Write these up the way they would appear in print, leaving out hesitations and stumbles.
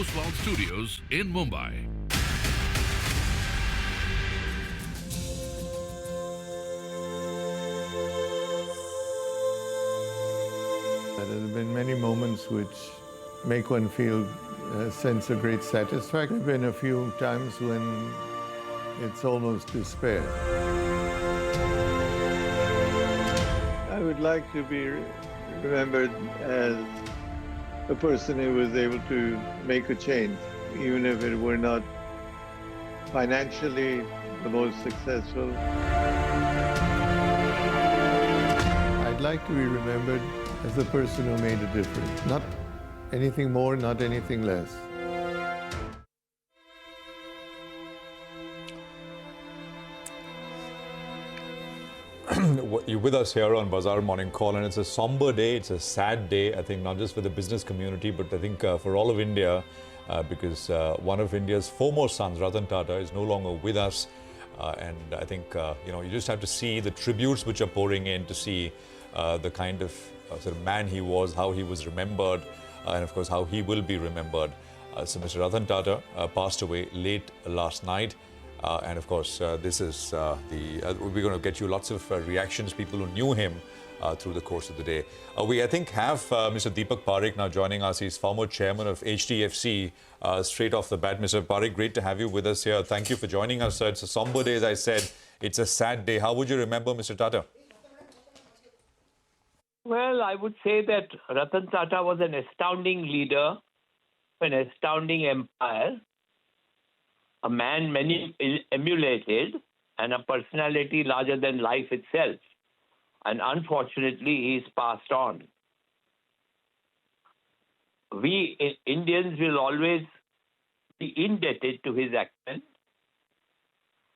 Oswald Studios in Mumbai. There have been many moments which make one feel a sense of great satisfaction. There have been a few times when it's almost despair. I would like to be remembered as a person who was able to make a change, even if it were not financially the most successful. I'd like to be remembered as the person who made a difference. Not anything more, not anything less. You're with us here on Bazaar Morning Call, and it's a somber day, it's a sad day, I think, not just for the business community, but I think for all of India, because one of India's foremost sons, Ratan Tata, is no longer with us. And I think, you just have to see the tributes which are pouring in to see the kind of sort of man he was, how he was remembered, and of course, how he will be remembered. So Mr. Ratan Tata passed away late last night. And of course, this is we're going to get you lots of reactions, people who knew him through the course of the day. We, I think, have Mr. Deepak Parekh now joining us. He's former chairman of HDFC. Straight off the bat, Mr. Parekh, great to have you with us here. Thank you for joining us. It's a somber day, as I said. It's a sad day. How would you remember Mr. Tata? Well, I would say that Ratan Tata was an astounding leader, an astounding empire, a man many emulated, and a personality larger than life itself. And unfortunately, he's passed on. We Indians will always be indebted to his action,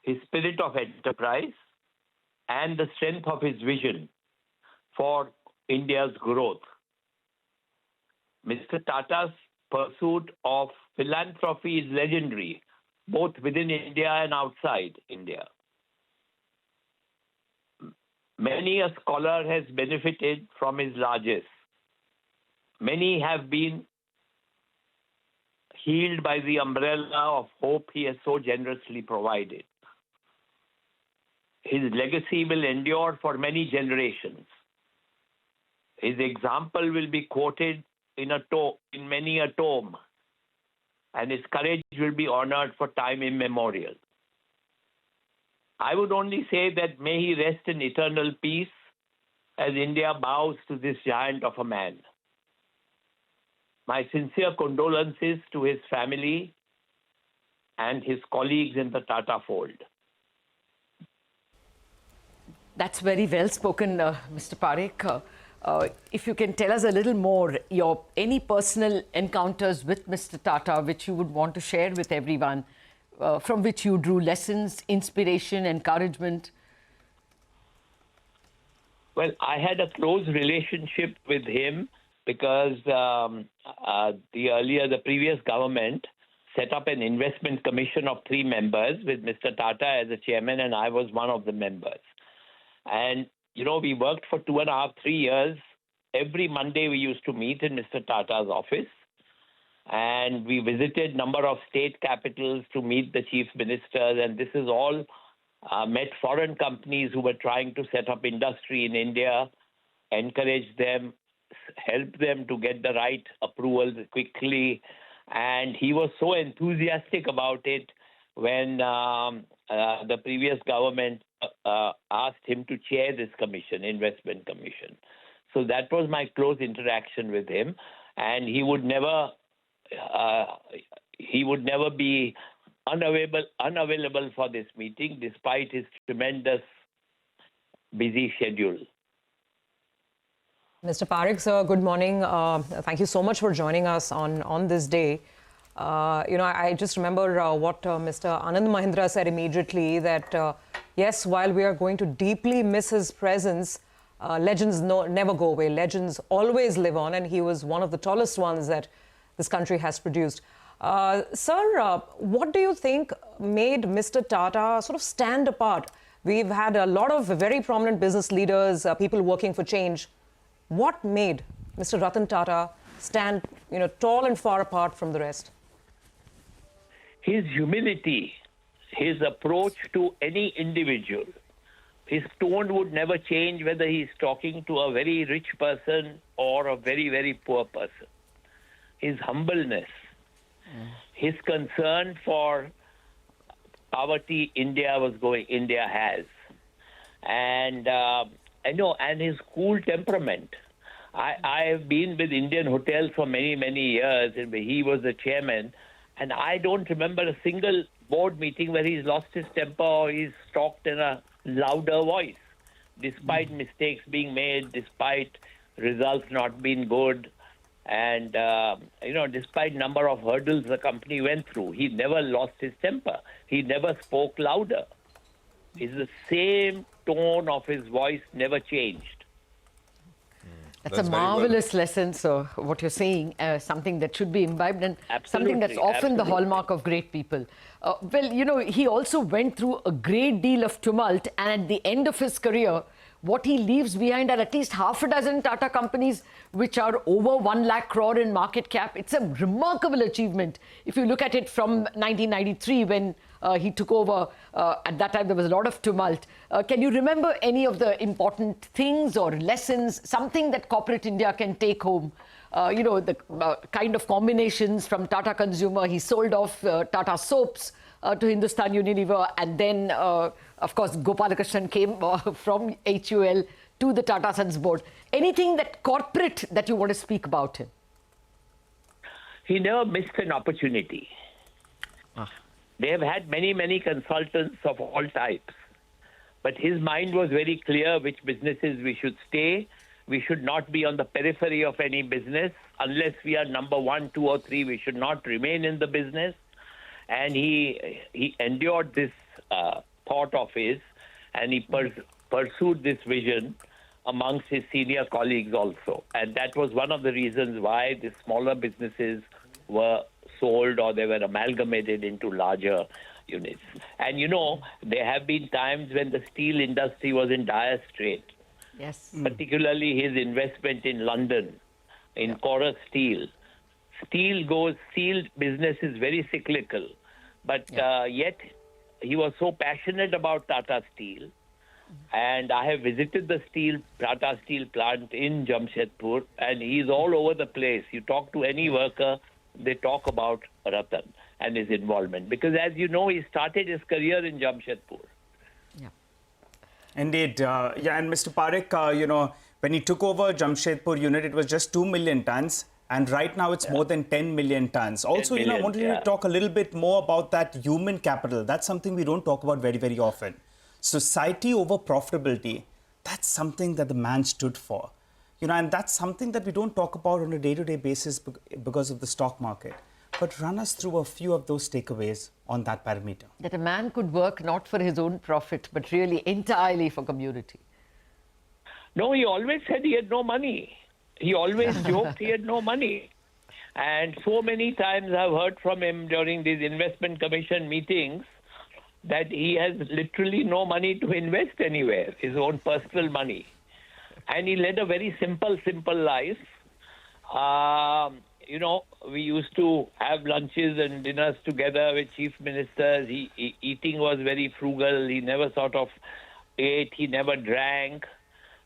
his spirit of enterprise, and the strength of his vision for India's growth. Mr. Tata's pursuit of philanthropy is legendary, both within India and outside India. Many a scholar has benefited from his largesse. Many have been healed by the umbrella of hope he has so generously provided. His legacy will endure for many generations. His example will be quoted in many a tome, and his courage will be honored for time immemorial. I would only say that may he rest in eternal peace as India bows to this giant of a man. My sincere condolences to his family and his colleagues in the Tata fold. That's very well spoken, Mr. Parekh. If you can tell us a little more, any personal encounters with Mr. Tata which you would want to share with everyone, from which you drew lessons, inspiration, encouragement? Well, I had a close relationship with him because the previous government set up an investment commission of 3 members with Mr. Tata as a chairman, and I was one of the members. And we worked for 2.5, 3 years. Every Monday we used to meet in Mr. Tata's office, and we visited number of state capitals to meet the chief ministers, and this is all met foreign companies who were trying to set up industry in India, encourage them, help them to get the right approvals quickly. And he was so enthusiastic about it when the previous government asked him to chair this commission, investment commission. So that was my close interaction with him, and he would never be unavailable for this meeting, despite his tremendous busy schedule. Mr. Parekh, sir, good morning. Thank you so much for joining us on this day. I just remember what Mr. Anand Mahindra said immediately, that yes, while we are going to deeply miss his presence, legends never go away. Legends always live on, and he was one of the tallest ones that this country has produced. Sir, what do you think made Mr. Tata sort of stand apart? We've had a lot of very prominent business leaders, people working for change. What made Mr. Ratan Tata stand, tall and far apart from the rest? his humility, his approach to any individual, his tone would never change whether he's talking to a very rich person or a very, very poor person. His humbleness, his concern for poverty India has, and and his cool temperament. I have been with Indian Hotels for many, many years, and he was the chairman, and I don't remember a single board meeting where he's lost his temper or he's talked in a louder voice, despite mistakes being made, despite results not being good, and despite number of hurdles the company went through. He never lost his temper. He never spoke louder. It's the same tone of his voice never changed. That's a marvelous lesson. So what you're saying, something that should be imbibed, and something that's often the hallmark of great people. Well, he also went through a great deal of tumult, and at the end of his career, what he leaves behind are at least half a dozen Tata companies which are over 1 lakh crore in market cap. It's a remarkable achievement. If you look at it from 1993 when he took over, at that time there was a lot of tumult. Can you remember any of the important things or lessons, something that corporate India can take home? The kind of combinations from Tata Consumer. He sold off Tata Soaps to Hindustan Unilever, and then, of course, Gopalakrishnan came from HUL to the Tata Sons board. Anything that corporate that you want to speak about him? He never missed an opportunity. They have had many, many consultants of all types, but his mind was very clear which businesses we should stay. We should not be on the periphery of any business. Unless we are number 1, 2, or 3, we should not remain in the business. And he endured this thought of his, and he pursued this vision amongst his senior colleagues also. And that was one of the reasons why the smaller businesses were sold or they were amalgamated into larger units. And there have been times when the steel industry was in dire strait. Yes. Particularly his investment in London, in Chorus Steel. Steel business is very cyclical, but yet he was so passionate about Tata Steel. And I have visited the Tata Steel plant in Jamshedpur, and he's all over the place. You talk to any worker, they talk about Ratan and his involvement. Because as you know, he started his career in Jamshedpur. Indeed. And Mr. Parekh, when he took over Jamshedpur unit, it was just 2 million tons. And right now it's more than 10 million tons. Also, I wanted to talk a little bit more about that human capital. That's something we don't talk about very, very often. Society over profitability, that's something that the man stood for. And that's something that we don't talk about on a day-to-day basis because of the stock market. But run us through a few of those takeaways on that parameter. That a man could work not for his own profit, but really entirely for community. No, he always said he had no money. He always joked he had no money. And so many times I've heard from him during these investment commission meetings that he has literally no money to invest anywhere, his own personal money. And he led a very simple life. We used to have lunches and dinners together with chief ministers. Eating was very frugal. He never sort of ate. He never drank.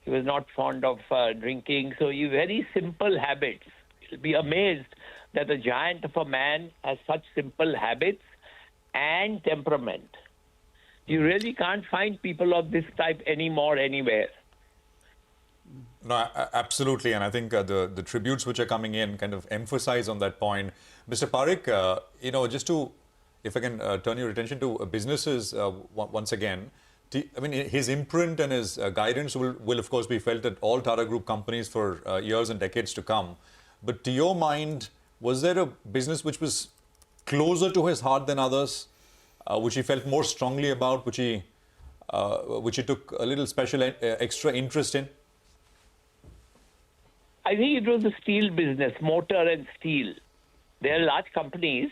He was not fond of drinking. So very simple habits. You'll be amazed that a giant of a man has such simple habits and temperament. You really can't find people of this type anymore anywhere. No, absolutely. And I think the tributes which are coming in kind of emphasize on that point. Mr. Parekh, just to, if I can turn your attention to businesses once again, his imprint and his guidance will of course be felt at all Tata Group companies for years and decades to come. But to your mind, was there a business which was closer to his heart than others, which he felt more strongly about, which he took a little special extra interest in? I think it was the steel business, motor and steel. They're large companies,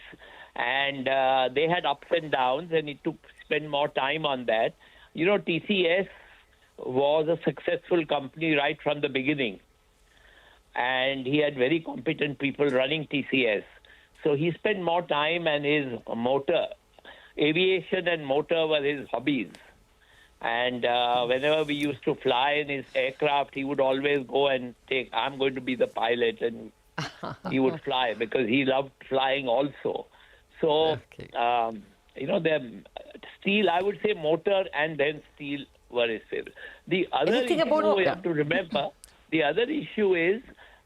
and they had ups and downs, and he spent more time on that. TCS was a successful company right from the beginning, and he had very competent people running TCS. So he spent more time, and his aviation and motor were his hobbies. And whenever we used to fly in his aircraft, he would always go and I'm going to be the pilot, and he would fly because he loved flying also. So, the steel, I would say motor and then steel were his favorite. The other issue we have to remember, the other issue is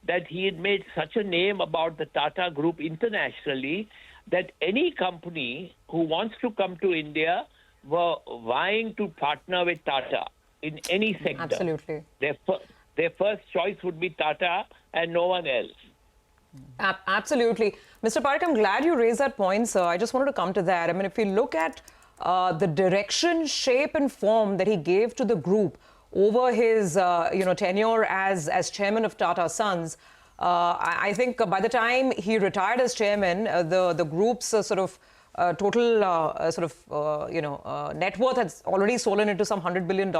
that he had made such a name about the Tata Group internationally that any company who wants to come to India were vying to partner with Tata in any sector. Absolutely. Their first choice would be Tata and no one else. Absolutely. Mr. Parekh, I'm glad you raised that point, sir. I just wanted to come to that. I mean, if we look at the direction, shape and form that he gave to the group over his tenure as chairman of Tata Sons, I think by the time he retired as chairman, the group's total net worth has already swollen into some $100 billion.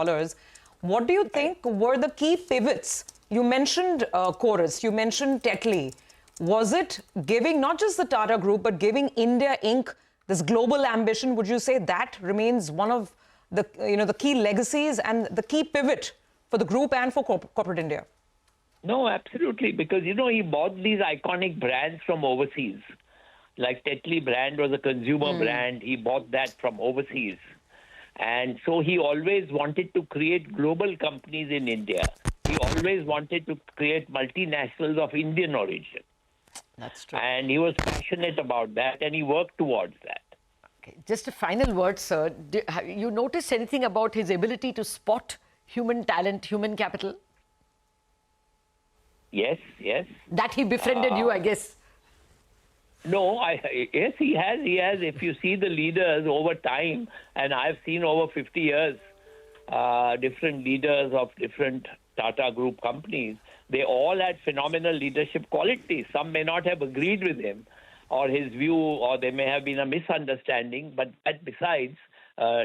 What do you think were the key pivots? You mentioned Chorus, you mentioned Tetley. Was it giving not just the Tata Group, but giving India Inc. this global ambition? Would you say that remains one of the key legacies and the key pivot for the group and for corporate India? No, absolutely, because he bought these iconic brands from overseas. Like Tetley brand was a consumer brand. He bought that from overseas. And so he always wanted to create global companies in India. He always wanted to create multinationals of Indian origin. That's true. And he was passionate about that, and he worked towards that. Okay. Just a final word, sir. Have you noticed anything about his ability to spot human talent, human capital? Yes, yes. That he befriended you, I guess. No, yes, he has. He has. If you see the leaders over time, and I've seen over 50 years, different leaders of different Tata Group companies, they all had phenomenal leadership qualities. Some may not have agreed with him or his view, or there may have been a misunderstanding, but besides,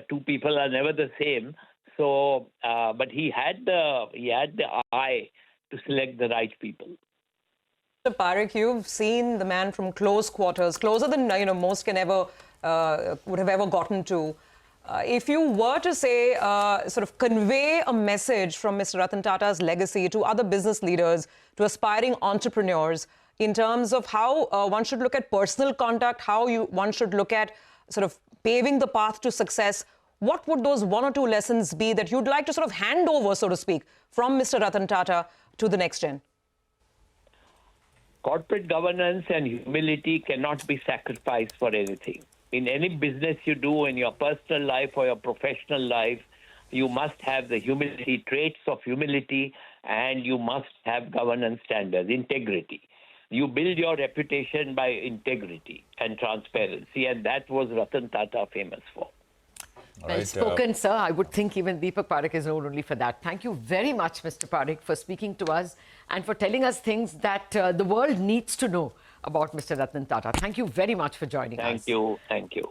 two people are never the same. So, but he had the eye to select the right people. Mr. Parekh, you've seen the man from close quarters, closer than most can ever would have ever gotten to. If you were to say, convey a message from Mr. Ratan Tata's legacy to other business leaders, to aspiring entrepreneurs, in terms of how one should look at personal conduct, how one should look at paving the path to success, what would those one or two lessons be that you'd like to hand over, so to speak, from Mr. Ratan Tata to the next gen? Corporate governance and humility cannot be sacrificed for anything. In any business you do, in your personal life or your professional life, you must have the humility, traits of humility, and you must have governance standards, integrity. You build your reputation by integrity and transparency, and that was Ratan Tata famous for. Well spoken, sir. I would think even Deepak Parekh is known only for that. Thank you very much, Mr. Parekh, for speaking to us and for telling us things that the world needs to know about Mr. Ratan Tata. Thank you very much for joining us. Thank you. Thank you.